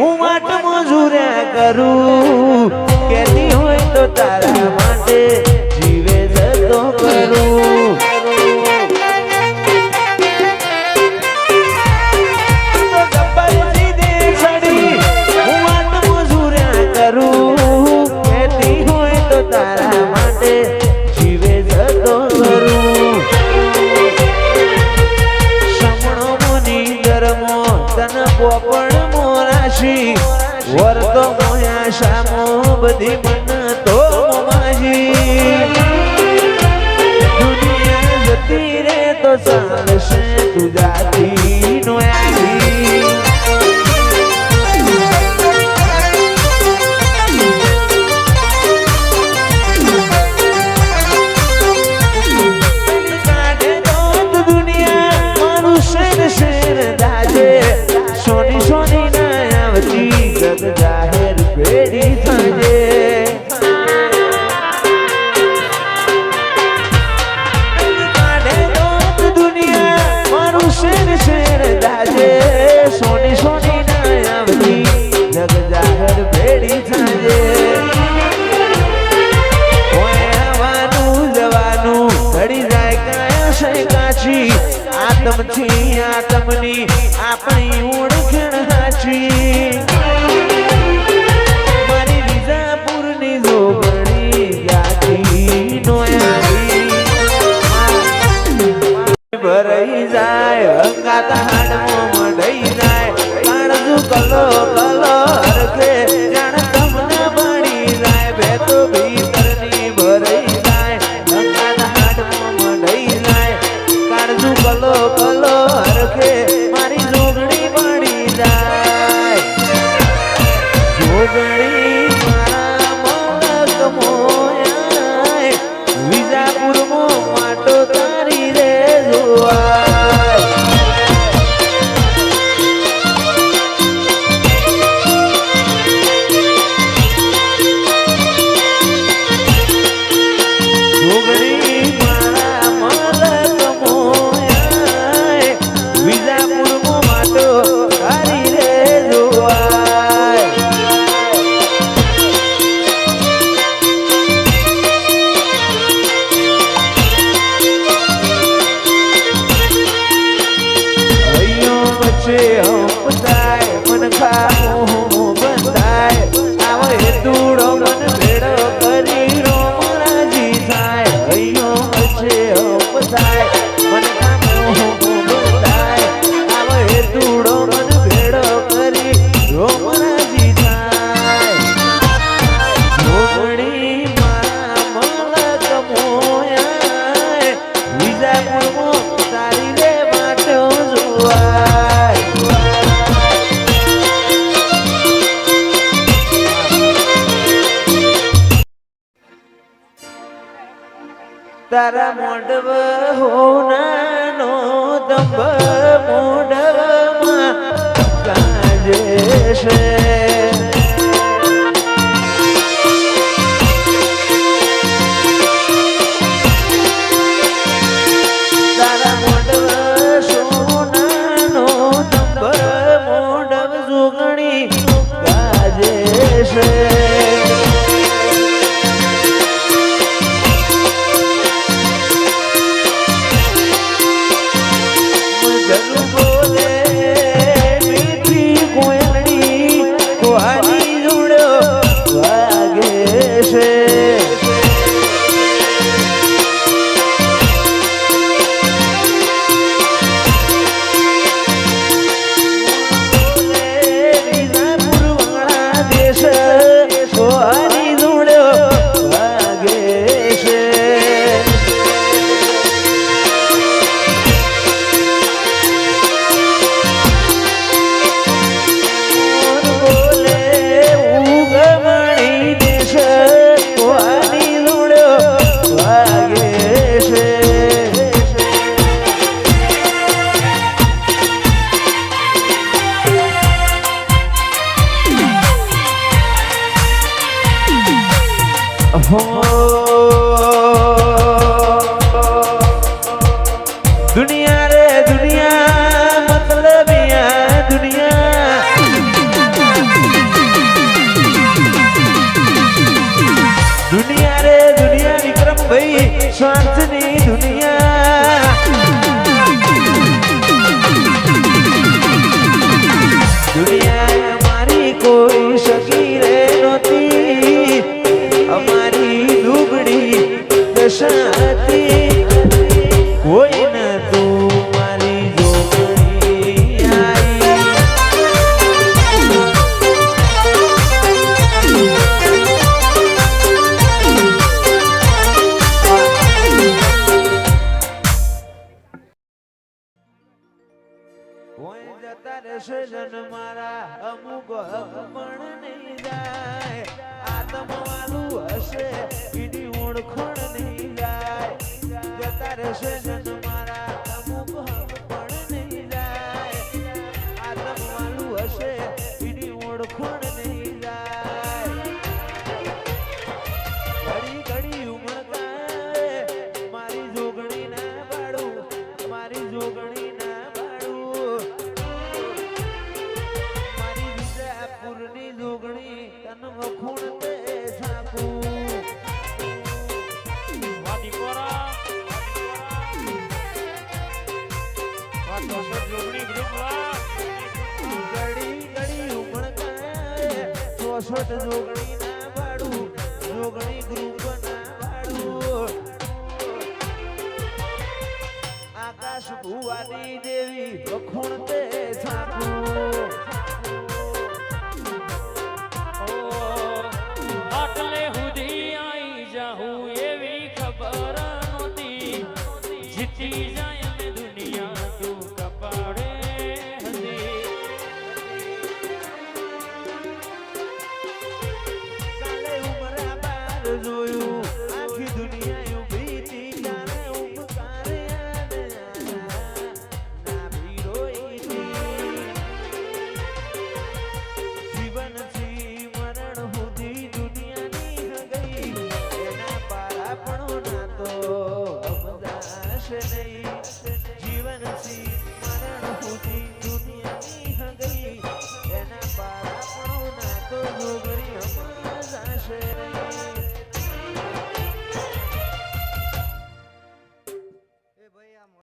હું વાટ મજૂર્યા કરું કેતી હોય તો તારા માટે જીવે જતો કરું તારા માટે જીવે જતો કરું સમણો મુની ધર્મો તન પોપણ મોરાશી વર્તો મોયા શામો બધી મન તો માજી દુનિયા જતી રે તો ચાલશે તું જાતી નો આવી સોની સોની ના આવતી જગ જાહેર પેઢી થજે કાઢે દોત દુનિયા મારું શેર શેર દાજે સોની સોની ના આવતી જગ જાહેર પેઢી થજે આવવાનું જવાનું ઘડી જાય કાયા છે કાચી આતમથી આતમની આપણી ઓળખણ હાચી મારી વિજાપુરની જોગણી જાતી નો આવી ભરાઈ જાય અંગાત હાડમાં મઢઈ જાય કાણજુ કલો કલો હરખે જાણ તમને બળી જાય ભેતો ભીતરની ભરાઈ જાય અંગાત હાડમાં મઢઈ જાય કાણજુ કલો કલો હરખે મારી જોગણી બળી જાય જોગણી મારા મોલક મોયા વિજાપુરમાં માટો તારી રે જોવાય જોગણી મારા મોલક મોયા વિજાપુરમાં માટો તારી રે જોવાય અહીંયો વચ્ચે હંપતાય મન ખામો બંધાય આવો હેતુડો મન ભેડો કરી રોમરાજી થાય અહીંયો વચ્ચે હંપતાય મન ખામો બંધાય આવો હેતુડો મન ભેડો કરી રોમરાજી થાય જોગણી મારા મલક મોયા વિજાપુરમાં તારી રે માટો જોવાય તારા મોઢવ હોનાનો દંભ મોઢવમાં ગાજે છે તારા મોઢવ સોનાનો દંભ મોઢવ જોગણી ગાજે છે બોલે મીઠી કોયલડી સ્વાર્થની દુનિયા દુનિયા મારી કોઈ સગી રે નહોતી અમારી દુબળી દશા હતી કોઈ નતું મારી જોગણી આઈ કોઈ જતા રહેશે જન મારા અમુક હક પણ નહીં જાય આત્મવાલું હશે એની ઓળખણ નહીં જાય જતા રહેશે જન મારા અમુક હક પણ નહીં જાય આત્મવાલું હશે એની ઓળખણ નહીં જાય ઘડી ઘડી ઉમળકાએ મારી જોગણી ના પાડું મારી જોગણી ના પાડું મારી વિજાપુરની જોગણી તન વખૂણ તે છાપું વાડી કોરા વાતો જોગણી ગ્રુપ વા ઘડી ઘડી ઉમળકાએ 64 જોગણી ના પાડું જોગણી ગ્રુપ ના પાડું આકાશ ભુવાની દેવી વખૂણ તે છાપું આટલે સુધી આઈ જાઉં એવી ખબર નહોતી જીતી જાય ને દુનિયા તું કપાડે હતી કાલે ઉમરા બાર જોયું